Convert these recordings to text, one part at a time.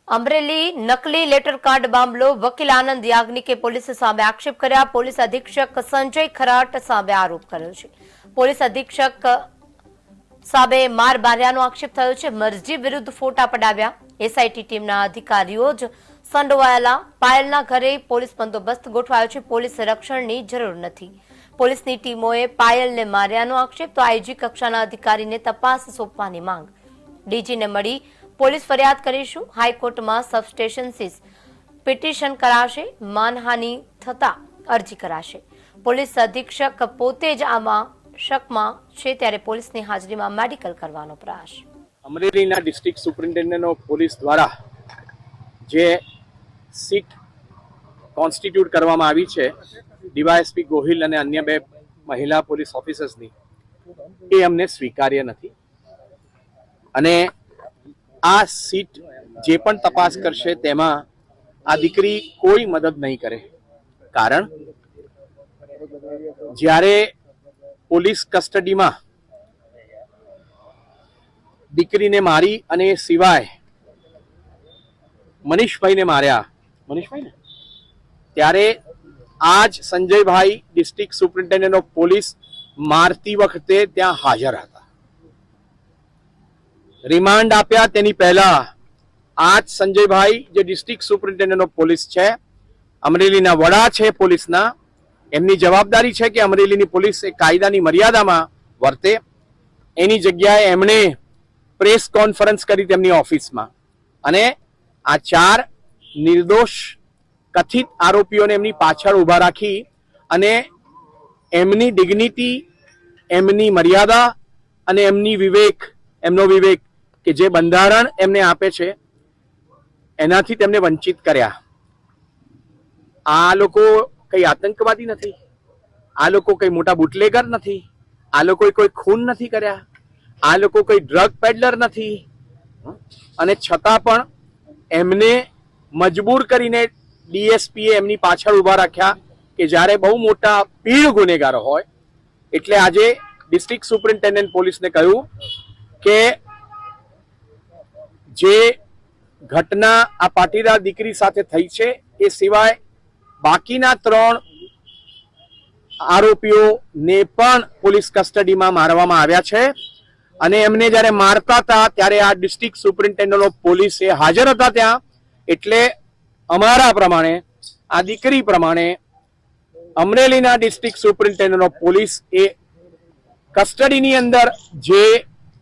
અમરેલી નકલી letter card મામલો વકીલ આનંદ યાજ્ઞિકે પોલીસ સામે આક્ષેપ કર્યા। પોલીસ અધિક્ષક સંજય ખરાટ સામે આરોપ કર્યો છે। પોલીસ અધિક્ષક સામે માર માર્યાનો આક્ષેપ થયો છે। મરજી વિરુદ્ધ ફોટા પડાવ્યા। એસઆઈટી ટીમના અધિકારીઓ જ સંડોવાયેલા। પાયલના ઘરે પોલીસ બંદોબસ્ત ગોઠવાયો છે। પોલીસ રક્ષણની જરૂર નથી। પોલીસની ટીમોએ પાયલને માર્યાનો આક્ષેપ તો આઈજી કક્ષાના અધિકારીને તપાસ સોંપવાની માંગ। ડીજીને મળી પોલીસ ફરિયાદ કરીશું। હાઈકોર્ટમાં સબસ્ટેશન સીઝ પિટિશન કરાશે। માનહાનિ થતા અરજી કરાશે। પોલીસ અધિક્ષક પોતે જ આમાં શકમાં છે ત્યારે પોલીસની હાજરીમાં મેડિકલ કરવાનો પ્રયાસ। અમરેલીના ડિસ્ટ્રિક્ટ સુપ્રિન્ટેન્ડન્ટ ઓફ પોલીસ દ્વારા જે સીટ કોન્સ્ટિટ્યુટ કરવામાં આવી છે ડીવાયએસપી ગોહિલ અને અન્ય બે મહિલા પોલીસ ઓફિસર્સની, એ અમને સ્વીકાર્ય નથી અને આ સીટ જે પણ તપાસ કરશે તેમાં આ દીકરી કોઈ મદદ નહીં કરે। કારણ જ્યારે પોલીસ કસ્ટડીમાં દીકરીને મારી અને એ સિવાય મનીષભાઈને માર્યા, મનીષભાઈ ને, ત્યારે આજ સંજયભાઈ ડિસ્ટ્રિક્ટ સુપ્રિન્ટેન્ડન્ટ ઓફ પોલીસ મારતી વખતે ત્યાં હાજર હતા। રિમાન્ડ આપ્યા તેની પહેલા આજ સંજયભાઈ જે ડિસ્ટ્રિક્ટ સુપ્રિન્ટેન્ડન્ટ ઓફ પોલીસ છે, અમરેલીના વડા છે પોલીસના, એમની જવાબદારી છે કે અમરેલીની પોલીસ એ કાયદાની મર્યાદામાં વર્તે। એની જગ્યાએ એમણે પ્રેસ કોન્ફરન્સ કરી તેમની ઓફિસમાં અને આ 4 નિર્દોષ કથિત આરોપીઓને એમની પાછળ ઊભા રાખી અને એમની ડિગ્નિટી, એમની મર્યાદા અને એમનો વિવેક કે જે બંધારણ એમને આપે છે એનાથી તેમને વંચિત કર્યા। આ લોકો કઈ આતંકવાદી નથી, આ લોકો કઈ મોટા બુટલેગર નથી, આ લોકોએ કોઈ ખૂન નથી કર્યા, આ લોકો કોઈ ડ્રગ પેડલર નથી અને છતાં પણ એમને મજબૂર કરીને ડીએસપીએ એમની પાછળ ઊભા રાખ્યા કે જ્યારે બહુ મોટા પીઢ ગુનેગારો હોય। એટલે આજે ડિસ્ટ્રિક્ટ સુપ્રિન્ટેન્ડન્ટ પોલીસને કહ્યું કે જે ઘટના આ પાટીદાર દીકરી સાથે થઈ છે એ સિવાય બાકીના 3 આરોપીઓને પણ પોલીસ કસ્ટડીમાં મારવામાં આવ્યા છે અને એમને જ્યારે મારતા હતા ત્યારે આ ડિસ્ટ્રિક્ટ સુપ્રિન્ટેન્ડન્ટ ઓફ પોલીસ એ હાજર હતા ત્યાં। એટલે અમારા પ્રમાણે, આ દીકરી પ્રમાણે અમરેલીના ડિસ્ટ્રિક્ટ સુપ્રિન્ટેન્ડન્ટ ઓફ પોલીસ એ કસ્ટડીની અંદર જે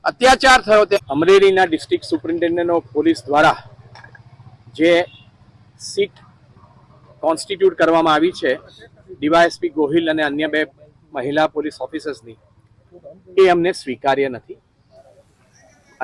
અત્યાચાર થયો તે અમરેલીના ડિસ્ટ્રિક્ટ સુપ્રિન્ટેન્ડન્ટ ઓફ પોલીસ દ્વારા જે સીટ કોન્સ્ટિટ્યુટ કરવામાં આવી છે ડીવાયએસપી ગોહિલ અને અન્ય બે મહિલા પોલીસ ઓફિસર્સની, એ અમને સ્વીકાર્ય નથી।